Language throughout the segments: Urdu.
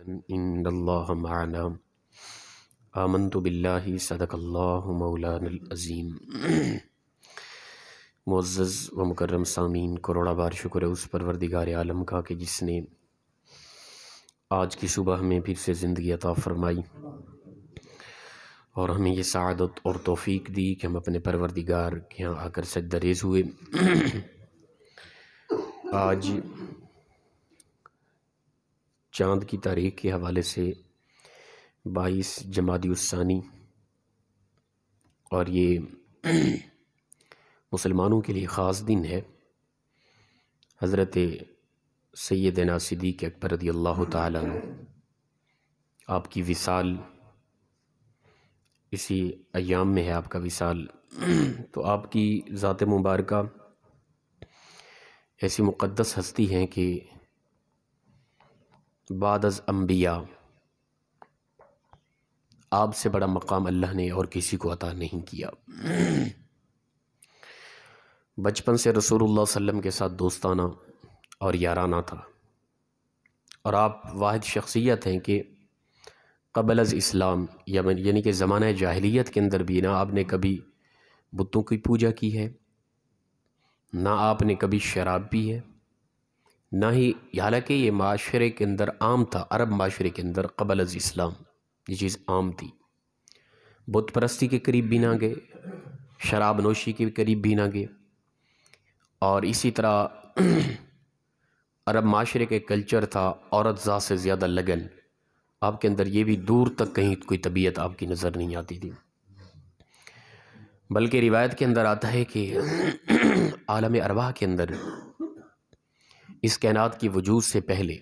ان اللہ معنا آمنت باللہ صدق اللہ مولانا العظیم۔ معزز و مکرم سامعین، کروڑا بار شکر ہے اس پروردگار عالم کا کہ جس نے آج کی صبح ہمیں پھر سے زندگی عطا فرمائی اور ہمیں یہ سعادت اور توفیق دی کہ ہم اپنے پروردگار کے یہاں آ کر سجدہ ریز ہوئے۔ آج چاند کی تاریخ کے حوالے سے 22 جمادی الثانی اور یہ مسلمانوں کے لیے خاص دن ہے۔ حضرت سیدنا صدیق اکبر رضی اللہ تعالیٰ عنہ آپ کی وصال اسی ایام میں ہے، آپ کا وصال۔ تو آپ کی ذات مبارکہ ایسی مقدس ہستی ہیں کہ بعد از انبیاء آپ سے بڑا مقام اللہ نے اور کسی کو عطا نہیں کیا۔ بچپن سے رسول اللہ صلی اللہ علیہ وسلم کے ساتھ دوستانہ اور یارانہ تھا، اور آپ واحد شخصیت ہیں کہ قبل از اسلام یعنی کہ زمانہ جاہلیت کے اندر بھی نہ آپ نے کبھی بتوں کی پوجا کی ہے، نہ آپ نے کبھی شراب پی ہے، نہ ہی، حالانکہ یہ معاشرے کے اندر عام تھا، عرب معاشرے کے اندر قبل از اسلام یہ چیز عام تھی۔ بت پرستی کے قریب بھی نہ گئے، شراب نوشی کے قریب بھی نہ گئے، اور اسی طرح عرب معاشرے کے کلچر تھا عورت ذات سے زیادہ لگن، آپ کے اندر یہ بھی دور تک کہیں کوئی طبیعت آپ کی نظر نہیں آتی تھی۔ بلکہ روایت کے اندر آتا ہے کہ عالم ارواح کے اندر اس کائنات کی وجود سے پہلے،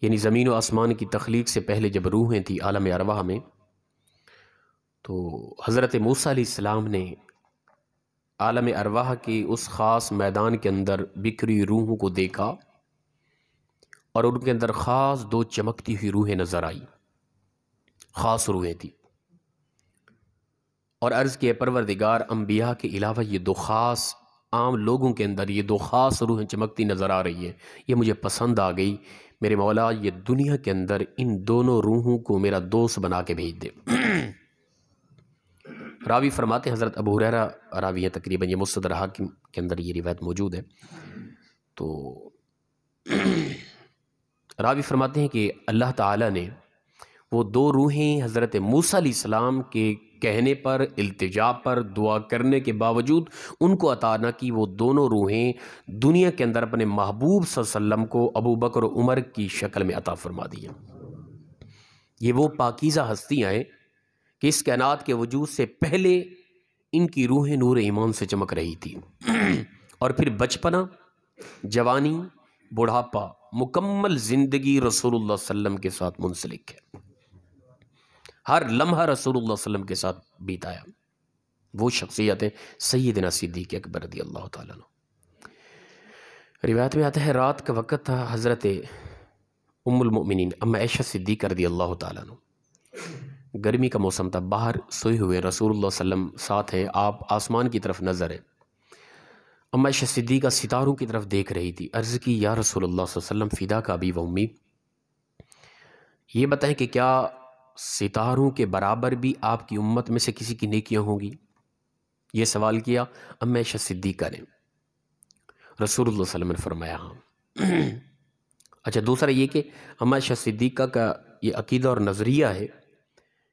یعنی زمین و آسمان کی تخلیق سے پہلے جب روحیں تھیں عالم ارواح میں، تو حضرت موسیٰ علیہ السلام نے عالم ارواح کی اس خاص میدان کے اندر بکھری روحوں کو دیکھا، اور ان کے اندر خاص دو چمکتی ہوئی روحیں نظر آئی، خاص روحیں تھیں، اور عرض کیا پروردگار انبیاء کے علاوہ یہ دو خاص عام لوگوں کے اندر یہ دو خاص روحیں چمکتی نظر آ رہی ہیں، یہ مجھے پسند آ گئی، میرے مولا یہ دنیا کے اندر ان دونوں روحوں کو میرا دوست بنا کے بھیج دے۔ راوی فرماتے ہیں، حضرت ابو ہریرہ راوی ہیں، تقریباً یہ مصدر حاکم کے اندر یہ روایت موجود ہے، تو راوی فرماتے ہیں کہ اللہ تعالیٰ نے وہ دو روحیں حضرت موسیٰ علیہ السلام کے کہنے پر، التجا پر، دعا کرنے کے باوجود ان کو عطا نہ کی، وہ دونوں روحیں دنیا کے اندر اپنے محبوب صلی اللہ علیہ وسلم کو ابو بکر و عمر کی شکل میں عطا فرما دی ہیں۔ یہ وہ پاکیزہ ہستیاں ہیں کہ اس کائنات کے وجود سے پہلے ان کی روحیں نور ایمان سے چمک رہی تھی، اور پھر بچپنا، جوانی، بڑھاپا، مکمل زندگی رسول اللہ صلی اللہ علیہ وسلم کے ساتھ منسلک ہے، ہر لمحہ رسول اللہ صلی اللہ علیہ وسلم کے ساتھ بیتایا۔ وہ شخصیت ہے سیدنا صدیق اکبر رضی اللہ تعالیٰ عنہ۔ روایت میں آتا ہے رات کا وقت تھا، حضرت ام المؤمنین ام عائشہ صدیقہ رضی اللہ تعالیٰ عنہ، گرمی کا موسم تھا، باہر سوئے ہوئے رسول اللہ صلی اللہ علیہ وسلم ساتھ ہیں، آپ آسمان کی طرف نظر ہے، ام عائشہ صدیقہ ستاروں کی طرف دیکھ رہی تھی، عرض کی یا رسول اللہ صلی اللہ علیہ وسلم فداک ابی و امی، یہ بتائیں کہ کیا ستاروں کے برابر بھی آپ کی امت میں سے کسی کی نیکیاں ہوں گی؟ یہ سوال کیا ام عائشہ صدیقہ نے، رسول اللہ صلی اللہ علیہ وسلم نے فرمایا ہاں۔ اچھا، دوسرا یہ کہ ام عائشہ صدیقہ کا یہ عقیدہ اور نظریہ ہے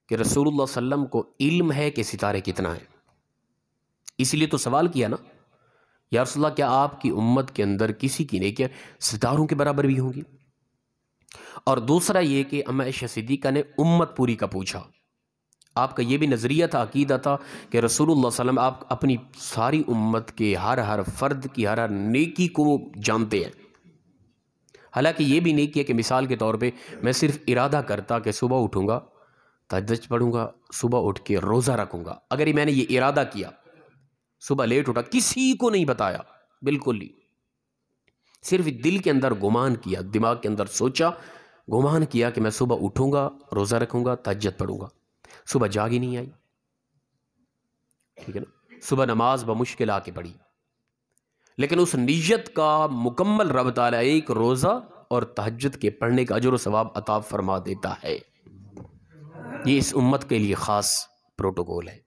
کہ رسول اللہ صلی اللہ علیہ وسلم کو علم ہے کہ ستارے کتنا ہیں، اس لیے تو سوال کیا نا، یا رسول اللہ کیا آپ کی امت کے اندر کسی کی نیکیاں ستاروں کے برابر بھی ہوں گی؟ اور دوسرا یہ کہ ام عائشہ صدیقہ نے امت پوری کا پوچھا، آپ کا یہ بھی نظریہ تھا، عقیدہ تھا کہ رسول اللہ صلی اللہ علیہ وسلم آپ اپنی ساری امت کے ہر فرد کی ہر نیکی کو جانتے ہیں، حالانکہ یہ بھی نیکی ہے کہ مثال کے طور پہ میں صرف ارادہ کرتا کہ صبح اٹھوں گا، تہجد پڑھوں گا، صبح اٹھ کے روزہ رکھوں گا، اگر میں نے یہ ارادہ کیا، صبح لیٹ اٹھا، کسی کو نہیں بتایا، بالکل نہیں، صرف دل کے اندر گمان کیا، دماغ کے اندر سوچا، گمان کیا کہ میں صبح اٹھوں گا، روزہ رکھوں گا، تہجد پڑھوں گا، صبح جاگ ہی نہیں آئی، ٹھیک ہے نا، صبح نماز بمشکل آ کے پڑھی، لیکن اس نیت کا مکمل رب تعالیٰ ایک روزہ اور تہجد کے پڑھنے کا اجر و ثواب عطا فرما دیتا ہے۔ یہ اس امت کے لیے خاص پروٹوکول ہے۔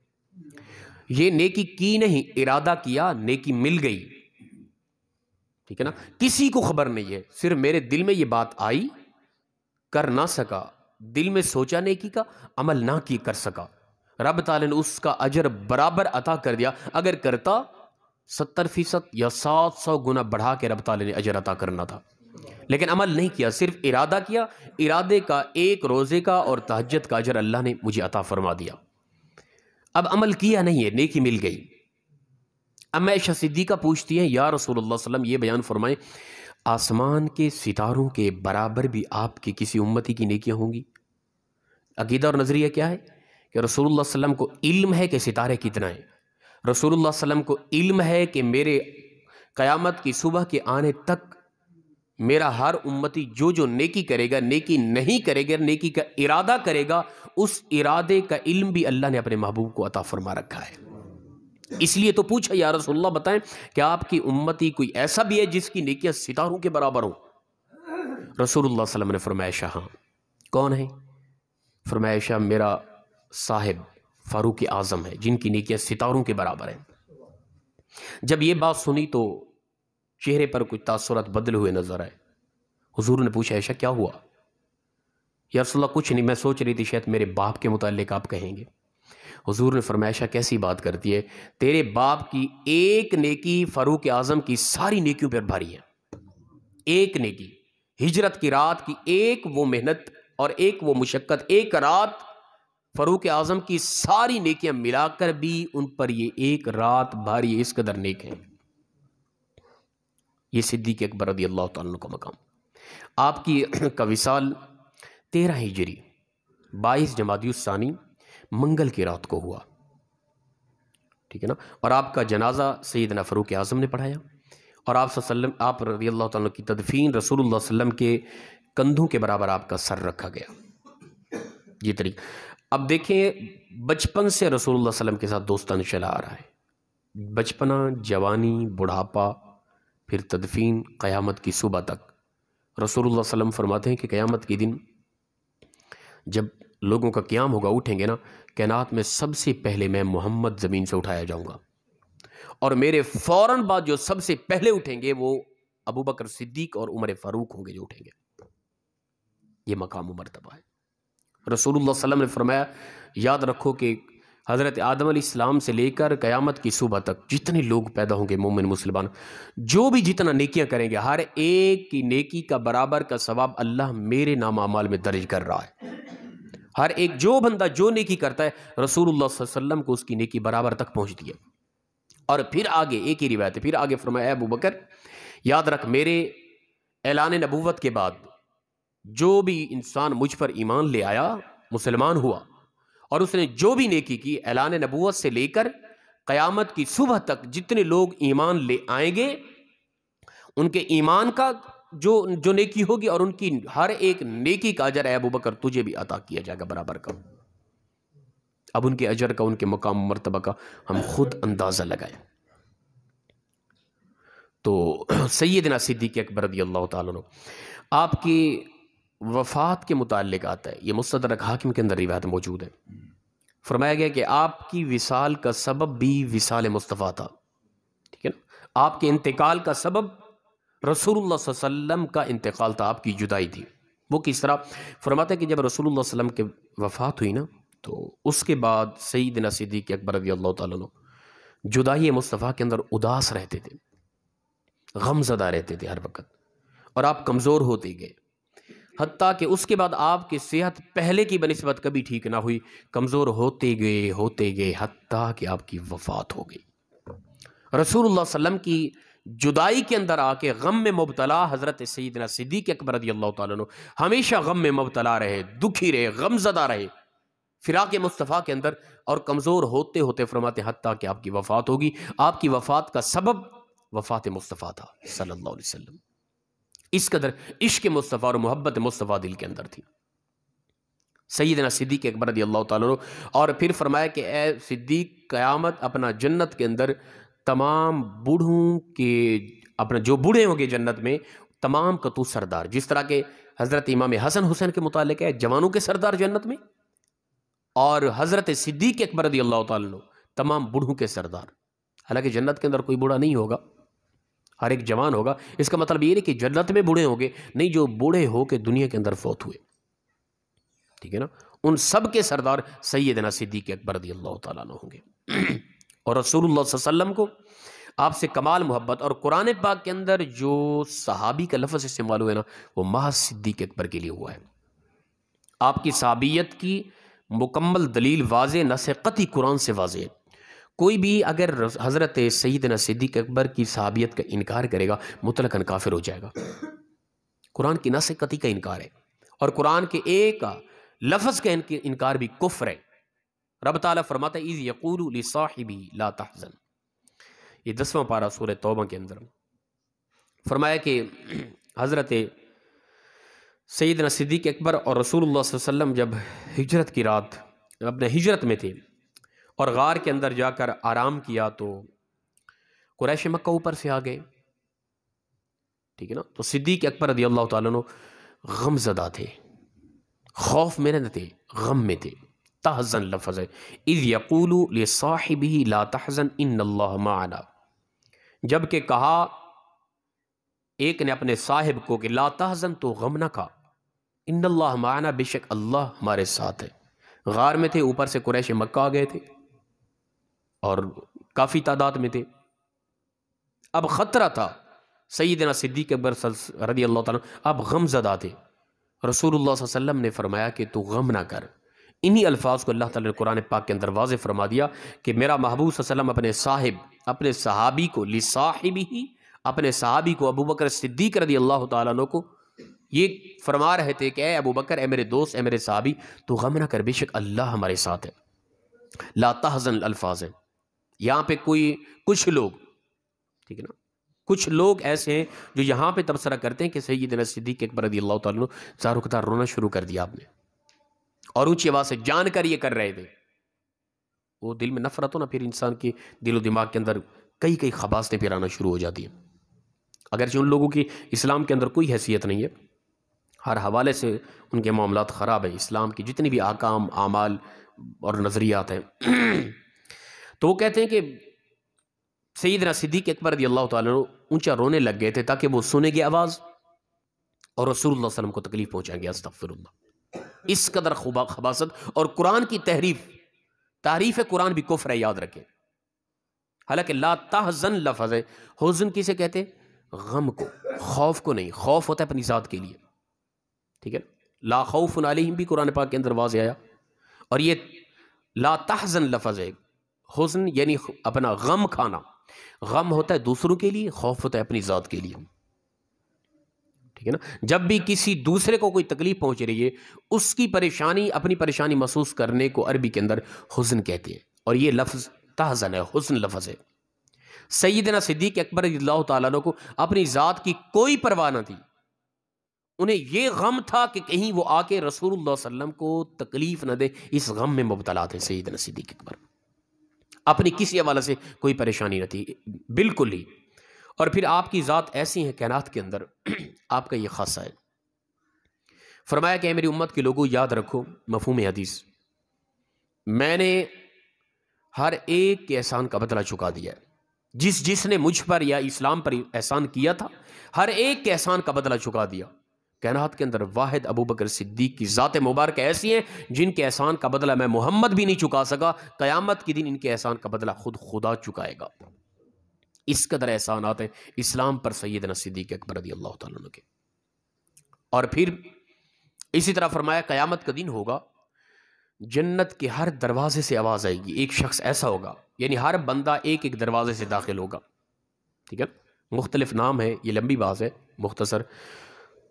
یہ نیکی کی نہیں، ارادہ کیا، نیکی مل گئی، ٹھیک ہے نا، کسی کو خبر نہیں ہے، صرف میرے دل میں یہ بات آئی، کر نہ سکا، دل میں سوچا نیکی کا، عمل نہ کی کر سکا، رب تعالی نے اس کا اجر برابر عطا کر دیا۔ اگر کرتا 70% یا 700 گنا بڑھا کے رب تعالی نے اجر عطا کرنا تھا، لیکن عمل نہیں کیا، صرف ارادہ کیا، ارادے کا ایک روزے کا اور تہجد کا اجر اللہ نے مجھے عطا فرما دیا۔ اب عمل کیا نہیں ہے، نیکی مل گئی۔ اب عائشہ صدیقہ پوچھتی ہیں، یا رسول اللہ صلی اللہ علیہ وسلم یہ بیان فرمائیں، آسمان کے ستاروں کے برابر بھی آپ کی کسی امتی کی نیکیاں ہوں گی؟ عقیدہ اور نظریہ کیا ہے کہ رسول اللہ صلی اللہ علیہ وسلم کو علم ہے کہ ستارے کتنا ہیں، رسول اللہ صلی اللہ علیہ وسلم کو علم ہے کہ میرے قیامت کی صبح کے آنے تک میرا ہر امتی جو جو نیکی کرے گا، نیکی نہیں کرے گا، نیکی کا ارادہ کرے گا، اس ارادے کا علم بھی اللہ نے اپنے محبوب کو عطا فرما رکھا ہے۔ اس لیے تو پوچھا، یا رسول اللہ بتائیں کہ آپ کی امتی کوئی ایسا بھی ہے جس کی نیکیاں ستاروں کے برابر ہوں؟ رسول اللہ صلی اللہ علیہ وسلم نے فرمایا، عائشہ ہاں۔ کون ہے؟ فرمایا، عائشہ میرا صاحب فاروق اعظم ہے جن کی نیکیاں ستاروں کے برابر ہیں۔ جب یہ بات سنی تو چہرے پر کچھ تاثرات بدلے ہوئے نظر آئے۔ حضور نے پوچھا، عائشہ کیا ہوا؟ یا رسول اللہ کچھ نہیں، میں سوچ رہی تھی شاید میرے باپ کے متعلق آپ کہیں گے۔ حضور نے فرمایا، عائشہ کیسی بات کرتی ہے، تیرے باپ کی ایک نیکی فاروق اعظم کی ساری نیکیوں پر بھاری ہے۔ ایک نیکی، ہجرت کی رات کی ایک وہ محنت اور ایک وہ مشقت، ایک رات فاروق اعظم کی ساری نیکیاں ملا کر بھی ان پر یہ ایک رات بھاری ہے، اس قدر نیک ہے۔ یہ صدیق اکبر رضی اللہ تعالیٰ عنہ کا مقام۔ آپ کی کا وصال 13 ہجری 22 جمادی الثانی منگل کی رات کو ہوا، ٹھیک ہے نا، اور آپ کا جنازہ سیدنا فاروق اعظم نے پڑھایا، اور آپ صلی اللہ علیہ وسلم، آپ رضی اللہ تعالیٰ کی تدفین رسول اللہ صلی اللہ علیہ وسلم کے کندھوں کے برابر آپ کا سر رکھا گیا۔ یہ طریقہ اب دیکھیں، بچپن سے رسول اللہ صلی اللہ علیہ وسلم کے ساتھ دوستانہ چلا آ رہا ہے، بچپنا، جوانی، بڑھاپا، پھر تدفین، قیامت کی صبح تک۔ رسول اللہ صلی اللہ علیہ وسلم فرماتے ہیں کہ قیامت کے دن جب لوگوں کا قیام ہوگا، اٹھیں گے نا، کائنات میں سب سے پہلے میں محمد زمین سے اٹھایا جاؤں گا، اور میرے فوراً بعد جو سب سے پہلے اٹھیں گے وہ ابو بکر صدیق اور عمر فاروق ہوں گے جو اٹھیں گے۔ یہ مقام و مرتبہ ہے۔ رسول اللہ صلی اللہ علیہ وسلم نے فرمایا، یاد رکھو کہ حضرت آدم علیہ السلام سے لے کر قیامت کی صبح تک جتنے لوگ پیدا ہوں گے مومن مسلمان، جو بھی جتنا نیکیاں کریں گے، ہر ایک کی نیکی کا برابر کا ثواب اللہ میرے نام اعمال میں درج کر رہا ہے۔ ہر ایک جو بندہ جو نیکی کرتا ہے، رسول اللہ صلی اللہ علیہ وسلم کو اس کی نیکی برابر تک پہنچتی ہے۔ اور پھر آگے ایک ہی روایت ہے، پھر آگے فرمایا، اے ابو بکر یاد رکھ، میرے اعلان نبوت کے بعد جو بھی انسان مجھ پر ایمان لے آیا، مسلمان ہوا، اور اس نے جو بھی نیکی کی، اعلان نبوت سے لے کر قیامت کی صبح تک جتنے لوگ ایمان لے آئیں گے، ان کے ایمان کا جو نیکی ہوگی اور ان کی ہر ایک نیکی کا اجر، اے ابو بکر تجھے بھی عطا کیا جائے گا برابر کا۔ اب ان کے اجر کا، ان کے مقام مرتبہ کا ہم خود اندازہ لگائیں۔ تو سیدنا صدیق اکبر رضی اللہ تعالیٰ عنہ، آپ کی وفات کے متعلق آتا ہے، یہ مستدرک حاکم کے اندر روایت موجود ہے، فرمایا گیا کہ آپ کی وصال کا سبب بھی وصال مصطفیٰ تھا، ٹھیک ہے نا، آپ کے انتقال کا سبب رسول اللہ صلی اللہ علیہ وسلم کا انتقال تھا، آپ کی جدائی تھی۔ وہ کس طرح؟ فرماتا ہے کہ جب رسول اللہ صلی اللہ علیہ وسلم کی وفات ہوئی نا، تو اس کے بعد سیدنا صدیق اکبر رضی اللہ تعالیٰ عنہ جدائی مصطفیٰ کے اندر اداس رہتے تھے، غم زدہ رہتے تھے ہر وقت، اور آپ کمزور ہوتے گئے، حتیٰ کہ اس کے بعد آپ کی صحت پہلے کی بنسبت کبھی ٹھیک نہ ہوئی، کمزور ہوتے گئے حتیٰ کہ آپ کی وفات ہو گئی۔ رسول اللہ صلی اللہ علیہ وسلم کی جدائی کے اندر آ کے غم میں مبتلا حضرت سیدنا صدیق اکبر رضی اللہ تعالیٰ عنہ ہمیشہ غم میں مبتلا رہے، دکھی رہے، غم زدہ رہے فراق مصطفیٰ کے اندر، اور کمزور ہوتے ہوتے فرماتے حتیٰ کہ آپ کی وفات ہوگی۔ آپ کی وفات کا سبب وفات مصطفیٰ تھا صلی اللہ علیہ وسلم۔ اس قدر عشق مصطفیٰ اور محبت مصطفیٰ دل کے اندر تھی سیدنا صدیق اکبر رضی اللہ تعالیٰ عنہ۔ اور پھر فرمایا کہ اے صدیق، قیامت اپنا جنت کے اندر تمام بوڑھوں کے، اپنا جو بوڑھے ہوں گے جنت میں، تمام کا تو سردار، جس طرح کے حضرت امام حسن حسین کے متعلق ہے جوانوں کے سردار جنت میں، اور حضرت صدیق اکبر رضی اللہ تعالیٰ عنہ تمام بوڑھوں کے سردار۔ حالانکہ جنت کے اندر کوئی بوڑھا نہیں ہوگا، ہر ایک جوان ہوگا۔ اس کا مطلب یہ نہیں کہ جنت میں بوڑھے ہوں گے، نہیں، جو بوڑھے ہو کے دنیا کے اندر فوت ہوئے، ٹھیک ہے نا، ان سب کے سردار سیدنا صدیق اکبر رضی اللہ تعالیٰ عنہ ہوں گے۔ اور رسول اللہ صلی اللہ علیہ وسلم کو آپ سے کمال محبت، اور قرآن پاک کے اندر جو صحابی کا لفظ استعمال ہوا ہے نا، وہ محض صدیق اکبر کے لیے ہوا ہے۔ آپ کی صحابیت کی مکمل دلیل واضح، نص قطعی قرآن سے واضح ہے۔ کوئی بھی اگر حضرت سیدنا صدیق اکبر کی صحابیت کا انکار کرے گا مطلقاً کافر ہو جائے گا۔ قرآن کی نص قطعی کا انکار ہے، اور قرآن کے ایک لفظ کا انکار بھی کفر ہے۔ رب تعالیٰ فرماتا ہے اِذ یقول لصاحبہ لا تحزن، یہ 10واں پارہ سورہ توبہ کے اندر فرمایا کہ حضرت سیدنا صدیق اکبر اور رسول اللہ صلی اللہ علیہ وسلم جب ہجرت کی رات اپنے ہجرت میں تھے اور غار کے اندر جا کر آرام کیا، تو قریش مکہ اوپر سے آ گئے، ٹھیک ہے نا، تو صدیق اکبر رضی اللہ تعالیٰ عنہ غم زدہ تھے، خوف میں نہ تھے، غم میں تھے۔ تحزن لفظ ہے، اذ یقول لصاحبہ لا تحزن ان اللہ معنا، جبکہ کہا ایک نے اپنے صاحب کو کہ لا تحزن، تو غم نہ کھا، ان اللہ معنا، بے شک اللہ ہمارے ساتھ ہے۔ غار میں تھے، اوپر سے قریش مکہ آ گئے تھے اور کافی تعداد میں تھے، اب خطرہ تھا۔ سیدنا صدیق اکبر رضی اللہ تعالیٰ اب غم زدہ تھے۔ رسول اللہ صلی اللہ علیہ وسلم نے فرمایا کہ تو غم نہ کر۔ انہی الفاظ کو اللہ تعالیٰ نے قرآن پاک کے اندر واضح فرما دیا کہ میرا محبوب صلی اللہ علیہ وسلم اپنے صحابی کو لصاحبہ، اپنے صحابی کو ابو بکر صدیق رضی اللہ تعالیٰ عنہ کو یہ فرما رہے تھے کہ اے ابو بکر، اے میرے دوست، اے میرے صحابی، تو غم نہ کر، بے شک اللہ ہمارے ساتھ ہے۔ لا تحزن الفاظ ہے، یہاں پہ کچھ لوگ، ٹھیک ہے نا، کچھ لوگ ایسے ہیں جو یہاں پہ تبصرہ کرتے ہیں کہ سیدنا صدیق اکبر رضی اللہ تعالیٰ عنہ زارو قطار رونا شروع کر دیا آپ نے، اور اونچی آواز سے جان کر یہ کر رہے تھے۔ وہ دل میں نفرت ہو نا، پھر انسان کے دل و دماغ کے اندر کئی خباثتیں پھر آنا شروع ہو جاتی ہیں۔ اگرچہ ان لوگوں کی اسلام کے اندر کوئی حیثیت نہیں ہے، ہر حوالے سے ان کے معاملات خراب ہیں، اسلام کی جتنی بھی احکام، اعمال اور نظریات ہیں۔ تو وہ کہتے ہیں کہ سیدنا صدیق اکبر رضی اللہ تعالیٰ عنہ اونچا رونے لگ گئے تھے تاکہ وہ سنیں گے آواز اور رسول اللہ صلی اللہ علیہ وسلم کو تکلیف پہنچائیں گے۔ استغفر اللہ، اس قدر خباثت اور قرآن کی تعریف قرآن بھی کفر ہے، یاد رکھیں۔ حالانکہ لا تحزن لفظ ہے، حزن کسے کہتے ہیں؟ غم کو، خوف کو نہیں۔ خوف ہوتا ہے اپنی ذات کے لیے، ٹھیک ہے، لا خوف علیہم بھی قرآن پاک کے اندر واضح آیا، اور یہ لا تحزن لفظ ہے، حزن یعنی اپنا غم کھانا۔ غم ہوتا ہے دوسروں کے لیے، خوف ہوتا ہے اپنی ذات کے لیے، ٹھیک ہے نا۔ جب بھی کسی دوسرے کو کوئی تکلیف پہنچ رہی ہے، اس کی پریشانی، اپنی پریشانی محسوس کرنے کو عربی کے اندر حزن کہتے ہیں، اور یہ لفظ تحزن ہے، حزن لفظ ہے۔ سیدنا صدیق اکبر رضی اللہ تعالیٰ عنہ کو اپنی ذات کی کوئی پرواہ نہ تھی، انہیں یہ غم تھا کہ کہیں وہ آ کے رسول اللہ صلی اللہ علیہ وسلم کو تکلیف نہ دے، اس غم میں مبتلا تھے سیدنا صدیق اکبر۔ اپنی کسی حوالے سے کوئی پریشانی نہ تھی بالکل ہی۔ اور پھر آپ کی ذات ایسی ہے کائنات کے اندر، آپ کا یہ خاصہ ہے۔ فرمایا کہ اے میری امت کے لوگوں، یاد رکھو مفہوم حدیث، میں نے ہر ایک کے احسان کا بدلہ چکا دیا ہے۔ جس نے مجھ پر یا اسلام پر احسان کیا تھا، ہر ایک کے احسان کا بدلہ چکا دیا۔ کائنات کے اندر واحد ابو بکر صدیق کی ذات مبارک ایسی ہیں جن کے احسان کا بدلہ میں محمد بھی نہیں چکا سکا، قیامت کے دن ان کے احسان کا بدلہ خود خدا چکائے گا۔ اس قدر احسانات ہیں اسلام پر سیدنا صدیق اکبر رضی اللہ تعالیٰ عنہ کے۔ اور پھر اسی طرح فرمایا قیامت کا دن ہوگا، جنت کے ہر دروازے سے آواز آئے گی، ایک شخص ایسا ہوگا، یعنی ہر بندہ ایک دروازے سے داخل ہوگا، ٹھیک ہے، مختلف نام ہے، یہ لمبی بات ہے مختصر۔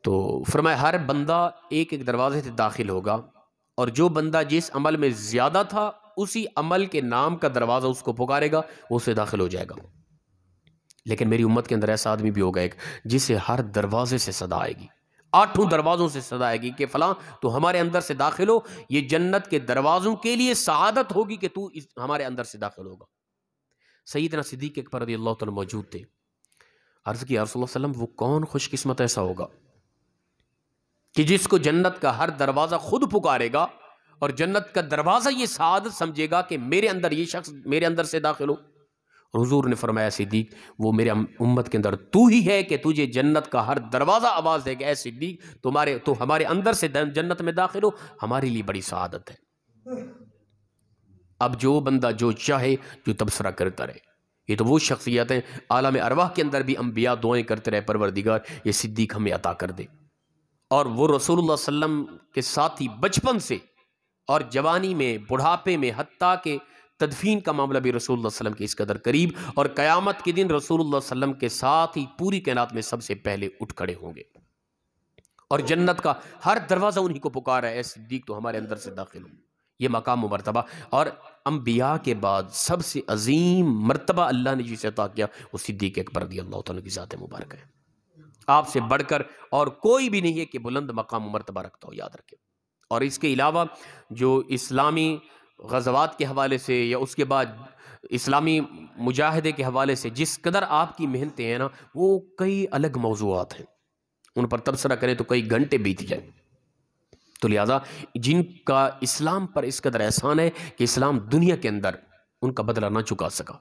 تو فرمایا ہر بندہ ایک دروازے سے داخل ہوگا، اور جو بندہ جس عمل میں زیادہ تھا اسی عمل کے نام کا دروازہ اس کو پکارے گا، وہ اسے داخل ہو جائے گا۔ لیکن میری امت کے اندر ایسا آدمی بھی ہوگا ایک، جسے ہر دروازے سے صدا آئے گی، 8 دروازوں سے صدا آئے گی کہ فلاں تو ہمارے اندر سے داخل ہو، یہ جنت کے دروازوں کے لیے سعادت ہوگی کہ تو ہمارے اندر سے داخل ہوگا۔ سیدنا صدیق اکبر رضی اللہ تعالیٰ موجود تھے، عرض کی یا رسول اللہ صلی اللہ علیہ وسلم، وہ کون خوش قسمت ایسا ہوگا کہ جس کو جنت کا ہر دروازہ خود پکارے گا اور جنت کا دروازہ یہ سعادت سمجھے گا کہ میرے اندر یہ شخص میرے اندر سے داخل ہو. حضور نے فرمایا صدیق وہ میرے امت کے اندر تو ہی ہے کہ تجھے جنت کا ہر دروازہ آواز دے گا، اے صدیق تو ہمارے اندر سے جنت میں داخل ہو، ہمارے لیے بڑی سعادت ہے. اب جو بندہ جو چاہے جو تبصرہ کرتا رہے. یہ تو وہ شخصیت ہیں عالم ارواح کے اندر بھی انبیاء دعائیں کرتے رہے پروردگار یہ صدیق ہمیں عطا کر دے. اور وہ رسول اللہ صلی اللہ علیہ وسلم کے ساتھی بچپن سے اور جوانی میں بڑھاپے میں، حتیٰ کہ تدفین کا معاملہ بھی رسول اللہ صلی اللہ علیہ وسلم کے اس قدر قریب، اور قیامت کے دن رسول اللہ صلی اللہ علیہ وسلم کے ساتھ ہی پوری کائنات میں سب سے پہلے اٹھ کھڑے ہوں گے، اور جنت کا ہر دروازہ انہی کو پکارا ہے، اے صدیق تو ہمارے اندر سے داخل ہو. یہ مقام و مرتبہ، اور انبیاء کے بعد سب سے عظیم مرتبہ اللہ نے جسے عطا کیا وہ صدیق اکبر رضی اللہ تعالیٰ کی ذات مبارک ہے. آپ سے بڑھ کر اور کوئی بھی نہیں ہے کہ بلند مقام و مرتبہ رکھتا ہو، یاد رکھیں. اور اس کے علاوہ جو اسلامی غزوات کے حوالے سے یا اس کے بعد اسلامی مجاہدے کے حوالے سے جس قدر آپ کی محنتیں ہیں نا، وہ کئی الگ موضوعات ہیں، ان پر تبصرہ کریں تو کئی گھنٹے بیت جائیں. تو لہٰذا جن کا اسلام پر اس قدر احسان ہے کہ اسلام دنیا کے اندر ان کا بدلہ نہ چکا سکا،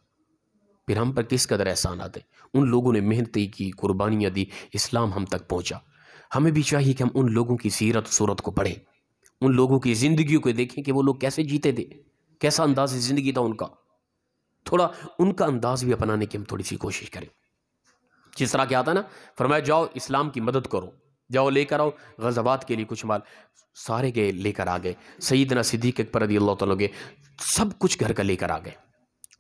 پھر ہم پر کس قدر احسانات ہیں. ان لوگوں نے محنتیں کی، قربانیاں دی، اسلام ہم تک پہنچا. ہمیں بھی چاہیے کہ ہم ان لوگوں کی سیرت صورت کو پڑھیں، ان لوگوں کی زندگیوں کو دیکھیں کہ وہ لوگ کیسے جیتے تھے، کیسا انداز زندگی تھا ان کا. تھوڑا ان کا انداز بھی اپنانے کی ہم تھوڑی سی کوشش کریں. جس طرح کیا آتا نا، فرمایا جاؤ اسلام کی مدد کرو، جاؤ لے کر آؤ غزوات کے لیے کچھ مال. سارے گئے، لے کر آ گئے. سیدنا صدیق اکبر رضی اللہ تعالیٰ گئے، سب کچھ گھر کا لے کر آ گئے،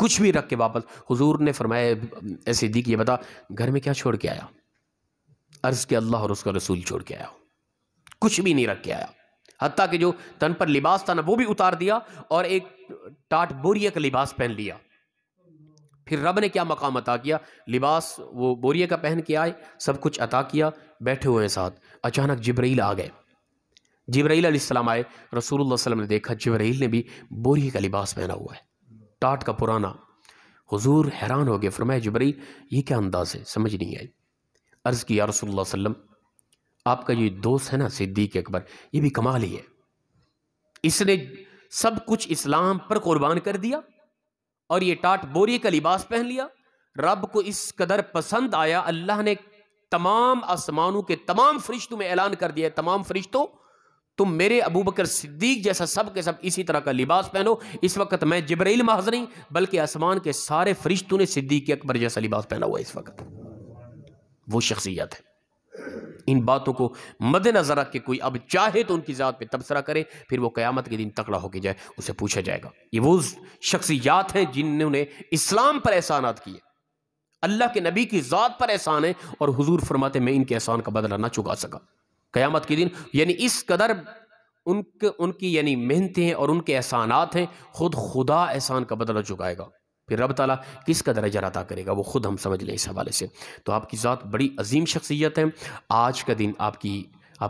کچھ بھی رکھ کے واپس. حضور نے فرمایا اے صدیق یہ بتا گھر میں کیا چھوڑ کے آیا؟ عرض کہ اللہ اور اس کا رسول چھوڑ کے آیا، کچھ بھی نہیں رکھ کے آیا. حتیٰ کہ جو تن پر لباس تھا نا وہ بھی اتار دیا اور ایک ٹاٹ بوریہ کا لباس پہن لیا. پھر رب نے کیا مقام عطا کیا، لباس وہ بوریہ کا پہن کے آئے، سب کچھ عطا کیا، بیٹھے ہوئے ہیں ساتھ. اچانک جبرائیل آ گئے. جبرائیل علیہ السلام آئے، رسول اللہ صلی اللہ علیہ وسلم نے دیکھا جبرائیل نے بھی بوریہ کا لباس پہنا ہوا ہے، ٹاٹ کا پرانا. حضور حیران ہو گئے، فرمایا جبرائیل یہ کیا انداز ہے، سمجھ نہیں آئی. عرض کی یا رسول اللہ صلی اللہ علیہ وسلم آپ کا یہ دوست ہے نا صدیق اکبر، یہ بھی کمال ہی ہے، اس نے سب کچھ اسلام پر قربان کر دیا اور یہ ٹاٹ بوریہ کا لباس پہن لیا. رب کو اس قدر پسند آیا، اللہ نے تمام آسمانوں کے تمام فرشتوں میں اعلان کر دیا، تمام فرشتوں تم میرے ابو بکر صدیق جیسا سب کے سب اسی طرح کا لباس پہنو. اس وقت میں جبرائیل محض نہیں بلکہ آسمان کے سارے فرشتوں نے صدیق اکبر جیسا لباس پہنا ہوا ہے اس وقت. وہ شخصیت ہے. ان باتوں کو مد نظر رکھ کے کوئی اب چاہے تو ان کی ذات پہ تبصرہ کرے، پھر وہ قیامت کے دن تکڑا ہو کے جائے، اسے پوچھا جائے گا. یہ وہ شخصیات ہیں جنہوں نے اسلام پر احسانات کیے، اللہ کے نبی کی ذات پر احسان ہے، اور حضور فرماتے میں ان کے احسان کا بدلہ نہ چکا سکا. قیامت کے دن یعنی اس قدر ان کی یعنی محنتیں اور ان کے احسانات ہیں، خود خدا احسان کا بدلہ چکائے گا. پھر رب تعالیٰ کس قدر اجر عطا کرے گا وہ خود ہم سمجھ لیں اس حوالے سے. تو آپ کی ذات بڑی عظیم شخصیت ہے. آج کا دن آپ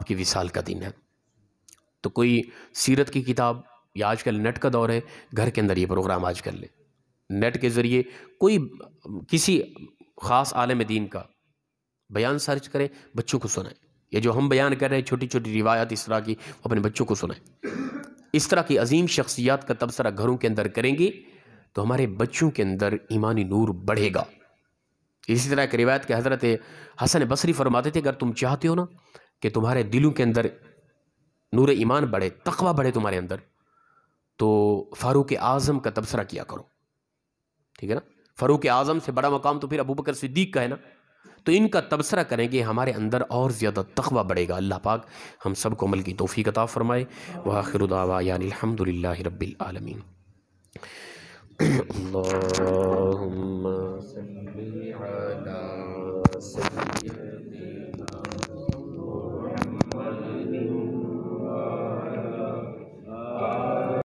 کی وصال کا دن ہے. تو کوئی سیرت کی کتاب، یا آج کل نیٹ کا دور ہے، گھر کے اندر یہ پروگرام آج کر لیں. نیٹ کے ذریعے کوئی کسی خاص عالم دین کا بیان سرچ کریں، بچوں کو سنائیں. یہ جو ہم بیان کر رہے ہیں چھوٹی چھوٹی روایات اس طرح کی، اپنے بچوں کو سنائیں. اس طرح کی عظیم شخصیات کا تبصرہ گھروں کے اندر کریں گے تو ہمارے بچوں کے اندر ایمانی نور بڑھے گا. اسی طرح ایک روایت کے حضرت حسن بصری فرماتے تھے اگر تم چاہتے ہو نا کہ تمہارے دلوں کے اندر نور ایمان بڑھے، تقوی بڑھے تمہارے اندر، تو فاروق اعظم کا تبصرہ کیا کرو. ٹھیک ہے نا؟ فاروق اعظم سے بڑا مقام تو پھر ابو بکر صدیق کا ہے نا. تو ان کا تبصرہ کریں گے ہمارے اندر اور زیادہ تقوی بڑھے گا. اللہ پاک ہم سب کو عمل کی توفیق عطا فرمائے. وآخر دعوانا الحمدللہ رب العالمین. اللہم صلی علی